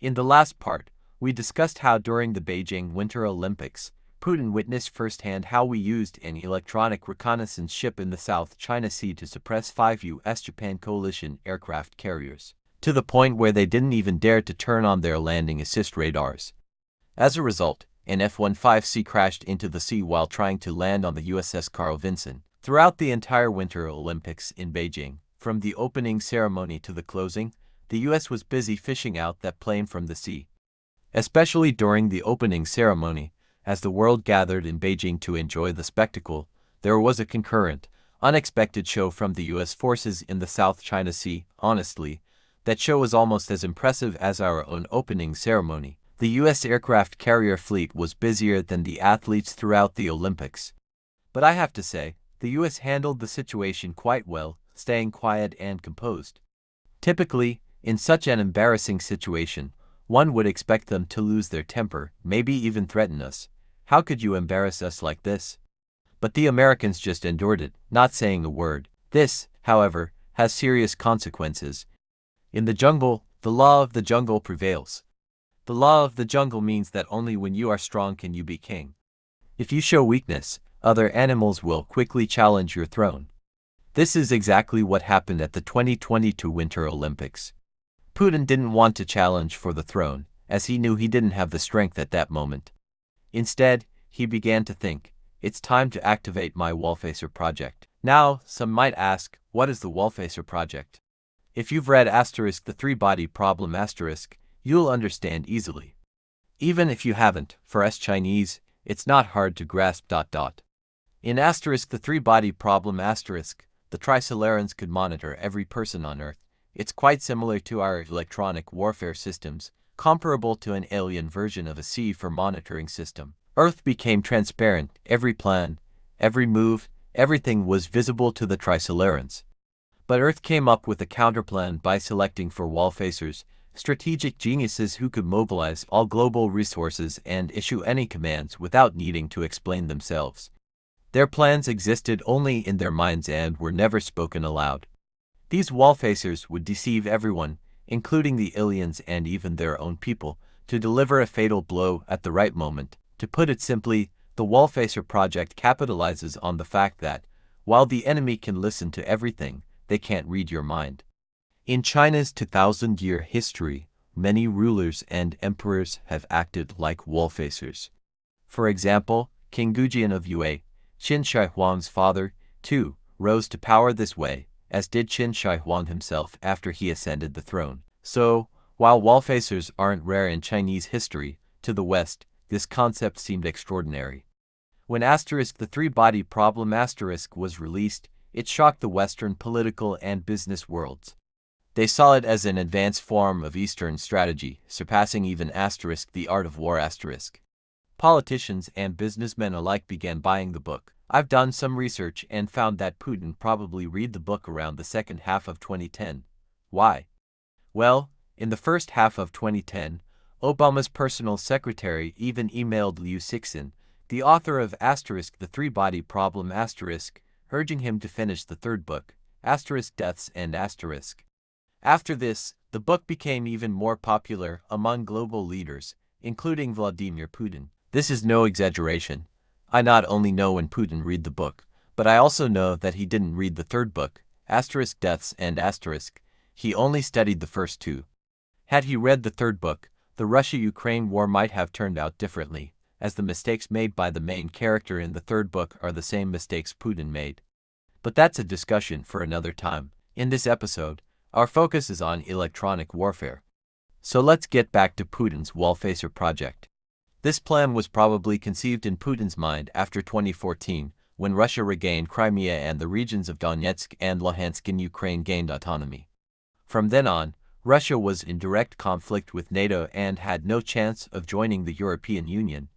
In the last part, we discussed how during the Beijing Winter Olympics, Putin witnessed firsthand how we used an electronic reconnaissance ship in the South China Sea to suppress 5 U.S.-Japan coalition aircraft carriers, to the point where they didn't even dare to turn on their landing assist radars. As a result, an F-15C crashed into the sea while trying to land on the USS Carl Vinson. Throughout the entire Winter Olympics in Beijing, from the opening ceremony to the closing, the US was busy fishing out that plane from the sea. Especially during the opening ceremony, as the world gathered in Beijing to enjoy the spectacle, there was a concurrent, unexpected show from the US forces in the South China Sea. Honestly, that show was almost as impressive as our own opening ceremony. The US aircraft carrier fleet was busier than the athletes throughout the Olympics. But I have to say, the US handled the situation quite well, staying quiet and composed. Typically, in such an embarrassing situation, one would expect them to lose their temper, maybe even threaten us. How could you embarrass us like this? But the Americans just endured it, not saying a word. This, however, has serious consequences. In the jungle, the law of the jungle prevails. The law of the jungle means that only when you are strong can you be king. If you show weakness, other animals will quickly challenge your throne. This is exactly what happened at the 2022 Winter Olympics. Putin didn't want to challenge for the throne, as he knew he didn't have the strength at that moment. Instead, he began to think, it's time to activate my Wallfacer project. Now, some might ask, what is the Wallfacer project? If you've read the three-body problem you'll understand easily. Even if you haven't, for us Chinese, it's not hard to grasp. In the three-body problem the Trisolarans could monitor every person on Earth. It's quite similar to our electronic warfare systems, comparable to an alien version of a C4 monitoring system. Earth became transparent, every plan, every move, everything was visible to the Trisolarans. But Earth came up with a counterplan by selecting for Wallfacers, strategic geniuses who could mobilize all global resources and issue any commands without needing to explain themselves. Their plans existed only in their minds and were never spoken aloud. These Wallfacers would deceive everyone, including the aliens and even their own people, to deliver a fatal blow at the right moment. To put it simply, the Wallfacer project capitalizes on the fact that, while the enemy can listen to everything, they can't read your mind. In China's 2,000-year history, many rulers and emperors have acted like Wallfacers. For example, King Gujian of Yue, Qin Shi Huang's father, too, rose to power this way, as did Qin Shi Huang himself after he ascended the throne. So, while Wallfacers aren't rare in Chinese history, to the West, this concept seemed extraordinary. When the three-body problem was released, it shocked the Western political and business worlds. They saw it as an advanced form of Eastern strategy, surpassing even the art of war. Politicians and businessmen alike began buying the book. I've done some research and found that Putin probably read the book around the second half of 2010. Why? Well, in the first half of 2010, Obama's personal secretary even emailed Liu Cixin, the author of the three-body problem urging him to finish the third book, Deaths and After this, the book became even more popular among global leaders, including Vladimir Putin. This is no exaggeration. I not only know when Putin read the book, but I also know that he didn't read the third book, Deaths and he only studied the first two. Had he read the third book, the Russia-Ukraine war might have turned out differently, as the mistakes made by the main character in the third book are the same mistakes Putin made. But that's a discussion for another time. In this episode, our focus is on electronic warfare. So let's get back to Putin's Wallfacer project. This plan was probably conceived in Putin's mind after 2014, when Russia regained Crimea and the regions of Donetsk and Luhansk in Ukraine gained autonomy. From then on, Russia was in direct conflict with NATO and had no chance of joining the European Union.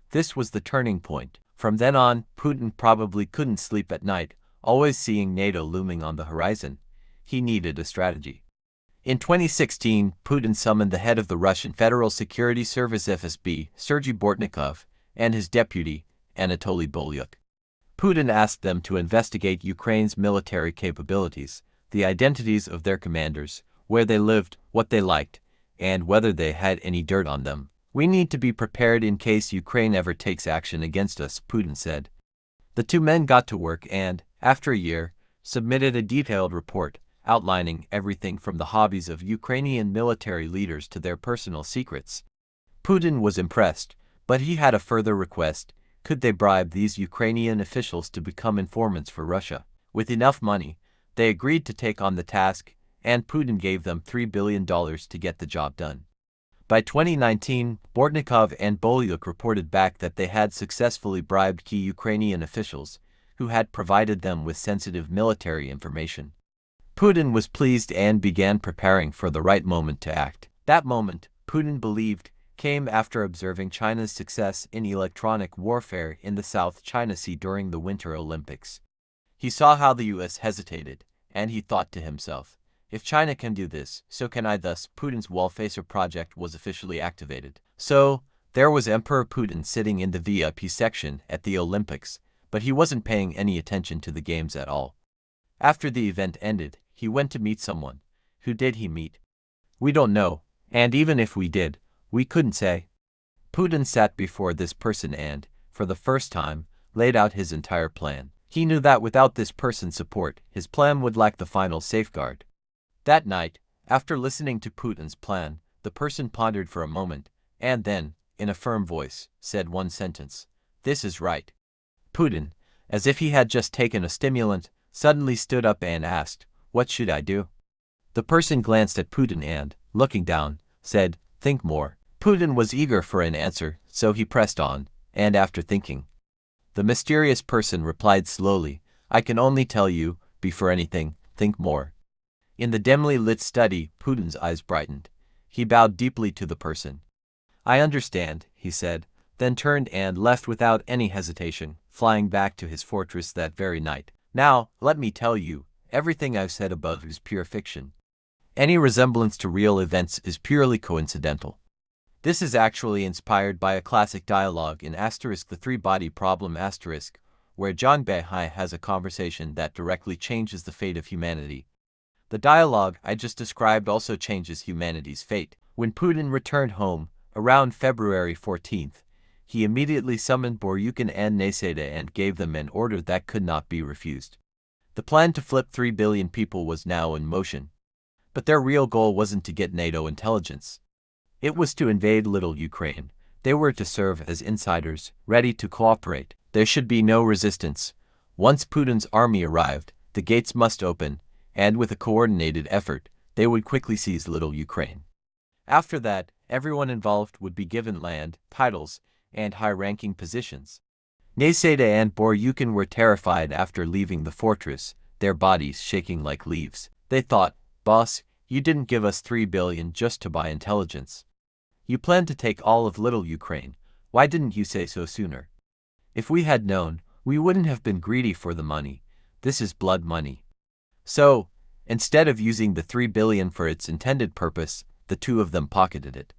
This was the turning point. From then on, Putin probably couldn't sleep at night, always seeing NATO looming on the horizon. He needed a strategy. In 2016, Putin summoned the head of the Russian Federal Security Service FSB, Sergei Bortnikov, and his deputy, Anatoly Bolyuk. Putin asked them to investigate Ukraine's military capabilities, the identities of their commanders, where they lived, what they liked, and whether they had any dirt on them. We need to be prepared in case Ukraine ever takes action against us, Putin said. The two men got to work and, after a year, submitted a detailed report outlining everything from the hobbies of Ukrainian military leaders to their personal secrets. Putin was impressed, but he had a further request. Could they bribe these Ukrainian officials to become informants for Russia? With enough money, they agreed to take on the task, and Putin gave them $3 billion to get the job done. By 2019, Bortnikov and Bolyuk reported back that they had successfully bribed key Ukrainian officials, who had provided them with sensitive military information. Putin was pleased and began preparing for the right moment to act. That moment, Putin believed, came after observing China's success in electronic warfare in the South China Sea during the Winter Olympics. He saw how the US hesitated, and he thought to himself, if China can do this, so can I. Thus, Putin's Wallfacer project was officially activated. So, there was Emperor Putin sitting in the VIP section at the Olympics, but he wasn't paying any attention to the games at all. After the event ended, he went to meet someone. Who did he meet? We don't know, and even if we did, we couldn't say. Putin sat before this person and, for the first time, laid out his entire plan. He knew that without this person's support, his plan would lack the final safeguard. That night, after listening to Putin's plan, the person pondered for a moment, and then, in a firm voice, said one sentence: "This is right." Putin, as if he had just taken a stimulant, suddenly stood up and asked, "What should I do?" The person glanced at Putin and, looking down, said, "Think more." Putin was eager for an answer, so he pressed on, and after thinking, the mysterious person replied slowly, "I can only tell you, before anything, think more." In the dimly lit study, Putin's eyes brightened. He bowed deeply to the person. "I understand," he said, then turned and left without any hesitation, flying back to his fortress that very night. Now, let me tell you, everything I've said above is pure fiction. Any resemblance to real events is purely coincidental. This is actually inspired by a classic dialogue in the three-body problem where John Beihai has a conversation that directly changes the fate of humanity. The dialogue I just described also changes humanity's fate. When Putin returned home, around February 14th, he immediately summoned Boryukin and Neseda and gave them an order that could not be refused. The plan to flip 3 billion people was now in motion. But their real goal wasn't to get NATO intelligence. It was to invade Little Ukraine. They were to serve as insiders, ready to cooperate. There should be no resistance. Once Putin's army arrived, the gates must open, and with a coordinated effort, they would quickly seize Little Ukraine. After that, everyone involved would be given land, titles, and high-ranking positions. Neseda and Boryukin were terrified after leaving the fortress, their bodies shaking like leaves. They thought, "Boss, you didn't give us 3 billion just to buy intelligence. You planned to take all of Little Ukraine. Why didn't you say so sooner? If we had known, we wouldn't have been greedy for the money. This is blood money." So, instead of using the 3 billion for its intended purpose, the two of them pocketed it.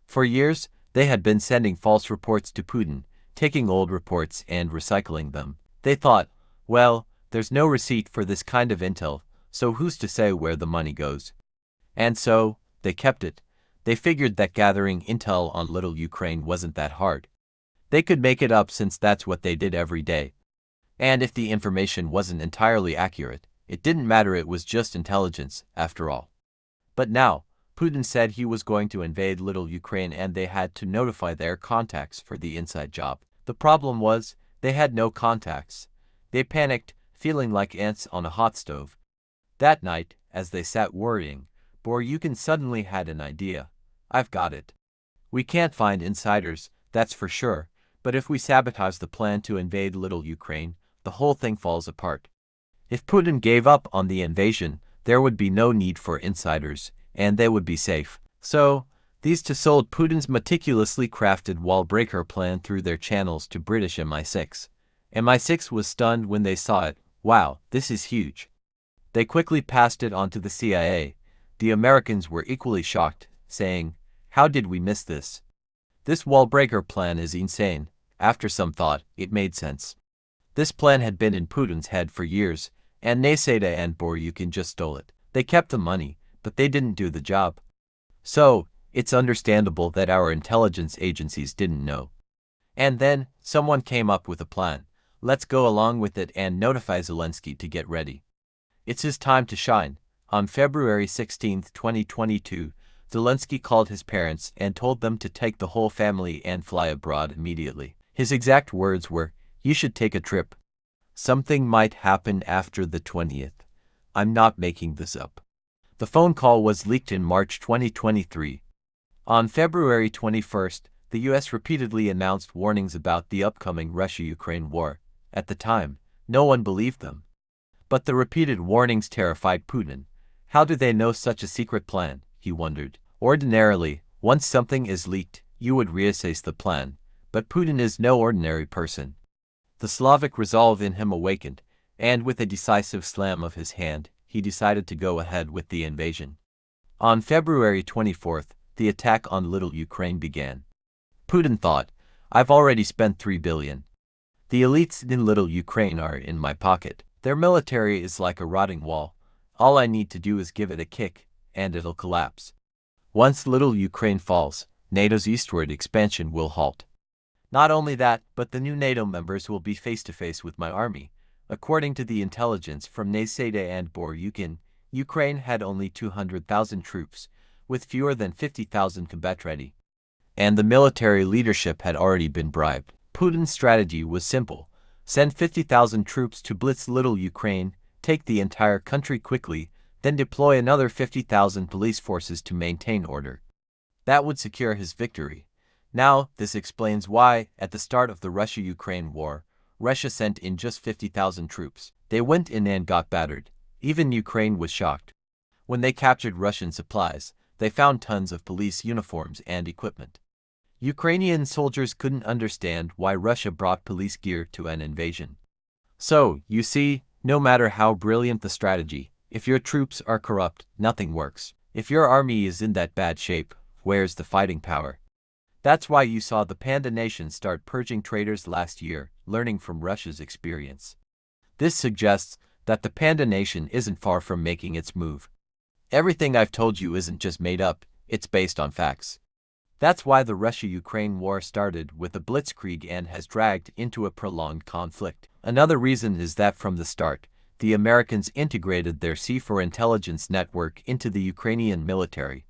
For years, they had been sending false reports to Putin, taking old reports and recycling them. They thought, well, there's no receipt for this kind of intel, so who's to say where the money goes? And so, they kept it. They figured that gathering intel on Little Ukraine wasn't that hard. They could make it up since that's what they did every day. And if the information wasn't entirely accurate, it didn't matter, it was just intelligence, after all. But now, Putin said he was going to invade Little Ukraine and they had to notify their contacts for the inside job. The problem was, they had no contacts. They panicked, feeling like ants on a hot stove. That night, as they sat worrying, Boryukin suddenly had an idea. "I've got it. We can't find insiders, that's for sure, but if we sabotage the plan to invade Little Ukraine, the whole thing falls apart. If Putin gave up on the invasion, there would be no need for insiders, and they would be safe." So, these two sold Putin's meticulously crafted wall-breaker plan through their channels to British MI6. MI6 was stunned when they saw it. Wow, this is huge. They quickly passed it on to the CIA. The Americans were equally shocked, saying, "How did we miss this? This wall-breaker plan is insane." After some thought, it made sense. This plan had been in Putin's head for years, and Neseda and Boryukin just stole it. They kept the money, but they didn't do the job. So, It's understandable that our intelligence agencies didn't know. And then, someone came up with a plan. Let's go along with it and notify Zelensky to get ready. It's his time to shine. On February 16, 2022, Zelensky called his parents and told them to take the whole family and fly abroad immediately. His exact words were, "You should take a trip. Something might happen after the 20th. I'm not making this up." The phone call was leaked in March 2023. On February 21st, the U.S. repeatedly announced warnings about the upcoming Russia-Ukraine war. At the time, no one believed them. But the repeated warnings terrified Putin. How do they know such a secret plan, he wondered. Ordinarily, once something is leaked, you would reassess the plan. But Putin is no ordinary person. The Slavic resolve in him awakened, and with a decisive slam of his hand, he decided to go ahead with the invasion. On February 24th, the attack on Little Ukraine began. Putin thought, "I've already spent $3 billion. The elites in Little Ukraine are in my pocket. Their military is like a rotting wall. All I need to do is give it a kick, and it'll collapse. Once Little Ukraine falls, NATO's eastward expansion will halt. Not only that, but the new NATO members will be face-to-face with my army." According to the intelligence from Nasada and Boryukin, Ukraine had only 200,000 troops, with fewer than 50,000 combat-ready. And the military leadership had already been bribed. Putin's strategy was simple. Send 50,000 troops to blitz Little Ukraine, take the entire country quickly, then deploy another 50,000 police forces to maintain order. That would secure his victory. Now, this explains why, at the start of the Russia-Ukraine war, Russia sent in just 50,000 troops. They went in and got battered. Even Ukraine was shocked. When they captured Russian supplies, they found tons of police uniforms and equipment. Ukrainian soldiers couldn't understand why Russia brought police gear to an invasion. So, you see, no matter how brilliant the strategy, if your troops are corrupt, nothing works. If your army is in that bad shape, where's the fighting power? That's why you saw the Panda Nation start purging traitors last year, learning from Russia's experience. This suggests that the Panda Nation isn't far from making its move. Everything I've told you isn't just made up, it's based on facts. That's why the Russia-Ukraine war started with a blitzkrieg and has dragged into a prolonged conflict. Another reason is that from the start, the Americans integrated their C4 intelligence network into the Ukrainian military.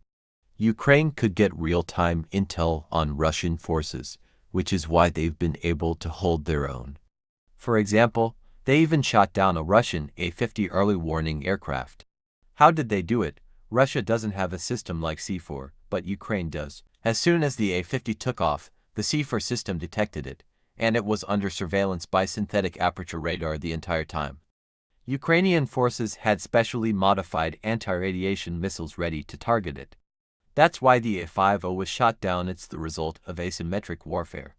Ukraine could get real-time intel on Russian forces, which is why they've been able to hold their own. For example, they even shot down a Russian A-50 early warning aircraft. How did they do it? Russia doesn't have a system like C4, but Ukraine does. As soon as the A-50 took off, the C4 system detected it, and it was under surveillance by synthetic aperture radar the entire time. Ukrainian forces had specially modified anti-radiation missiles ready to target it. That's why the A-50 was shot down. It's the result of asymmetric warfare.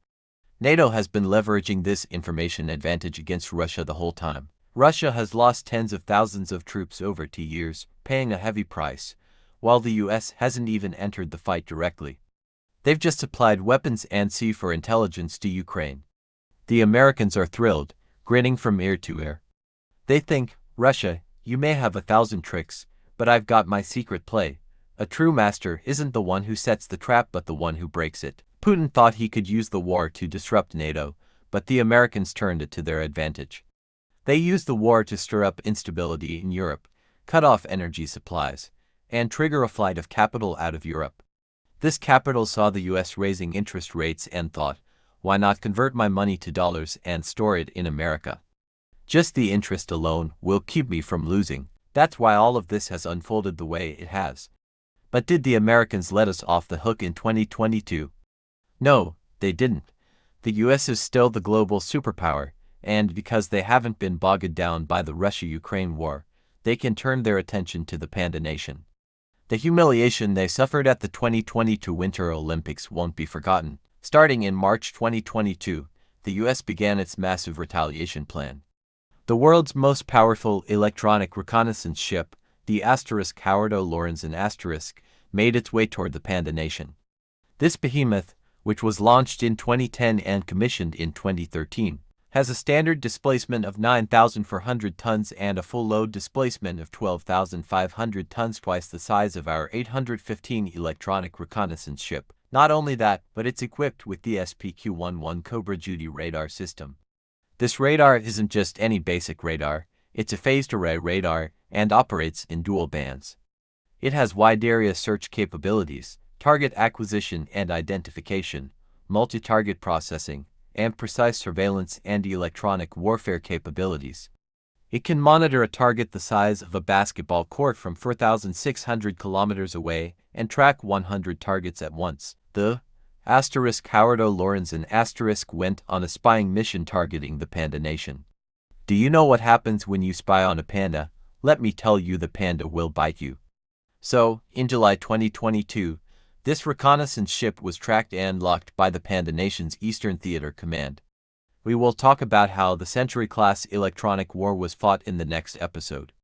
NATO has been leveraging this information advantage against Russia the whole time. Russia has lost tens of thousands of troops over 2 years, paying a heavy price, while the US hasn't even entered the fight directly. They've just supplied weapons and C4 intelligence to Ukraine. The Americans are thrilled, grinning from ear to ear. They think, "Russia, you may have 1,000 tricks, but I've got my secret play. A true master isn't the one who sets the trap but the one who breaks it." Putin thought he could use the war to disrupt NATO, but the Americans turned it to their advantage. They used the war to stir up instability in Europe, cut off energy supplies, and trigger a flight of capital out of Europe. This capital saw the US raising interest rates and thought, why not convert my money to dollars and store it in America? Just the interest alone will keep me from losing. That's why all of this has unfolded the way it has. But did the Americans let us off the hook in 2022? No, they didn't. The US is still the global superpower, and because they haven't been bogged down by the Russia-Ukraine war, they can turn their attention to the Panda Nation. The humiliation they suffered at the 2022 Winter Olympics won't be forgotten. Starting in March 2022, the US began its massive retaliation plan. The world's most powerful electronic reconnaissance ship, the Lorenzen made its way toward the Panda Nation. This behemoth, which was launched in 2010 and commissioned in 2013, has a standard displacement of 9,400 tons and a full load displacement of 12,500 tons, twice the size of our 815 electronic reconnaissance ship. Not only that, but it's equipped with the SPQ-11 Cobra Duty radar system. This radar isn't just any basic radar, it's a phased array radar and operates in dual bands. It has wide area search capabilities, target acquisition and identification, multi-target processing, and precise surveillance and electronic warfare capabilities. It can monitor a target the size of a basketball court from 4,600 kilometers away and track 100 targets at once. The Howardo Lorenzen went on a spying mission targeting the panda nation. Do you know what happens when you spy on a panda? Let me tell you, the panda will bite you. So, in July 2022, this reconnaissance ship was tracked and locked by the Panda Nation's Eastern Theater Command. We will talk about how the Century-class electronic war was fought in the next episode.